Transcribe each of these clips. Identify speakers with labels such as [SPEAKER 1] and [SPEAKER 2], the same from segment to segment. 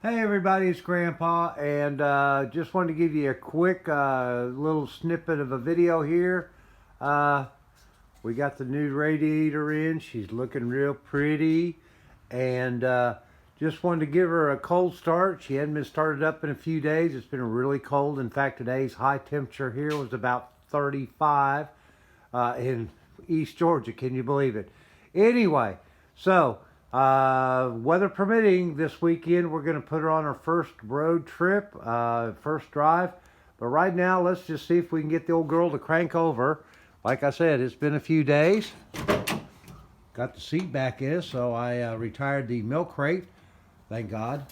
[SPEAKER 1] Hey everybody, it's Grandpa, and just wanted to give you a quick little snippet of a video here. Uh, we got the new radiator in. She's looking real pretty, and just wanted to give her a cold start. She hadn't been started up in a few days. It's been really cold. In fact, today's high temperature here was about 35 in East Georgia. Can you believe it? Anyway, so weather permitting, this weekend we're going to put her on her first road trip, first drive. But right now, let's just see if we can get the old girl to crank over. Like I said, it's been a few days. Got the seat back in, so I retired the milk crate. Thank God.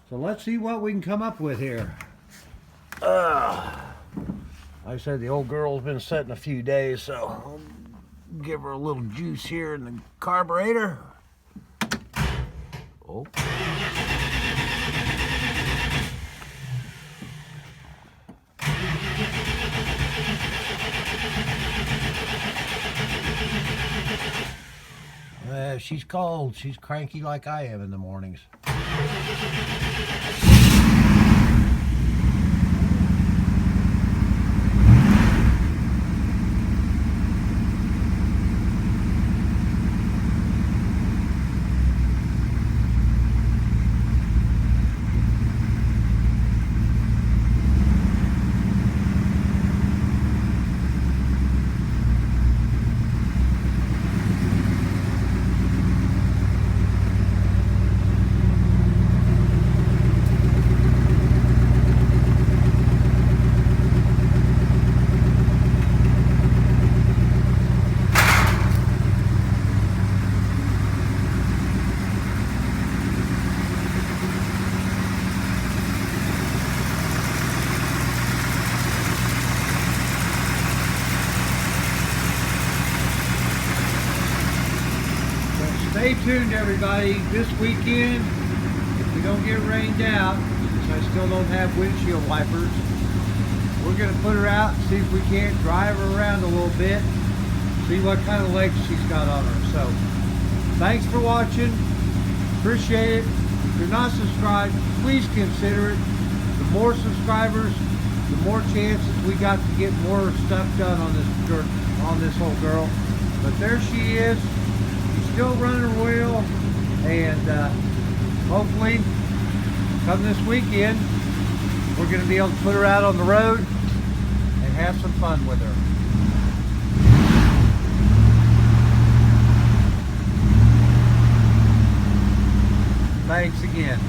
[SPEAKER 1] So let's see what we can come up with here. Like I said, the old girl's been sitting a few days, so I'll give her a little juice here in the carburetor. Oh. She's cold. She's cranky like I am in the mornings. Stay tuned, everybody. This weekend, if we don't get rained out, since I still don't have windshield wipers, we're going to put her out and see if we can't drive her around a little bit, see what kind of legs she's got on her. So, thanks for watching. Appreciate it. If you're not subscribed, please consider it. The more subscribers, the more chances we got to get more stuff done on this whole girl. But there she is. Still running her wheel, and hopefully come this weekend we're going to be able to put her out on the road and have some fun with her. Thanks again.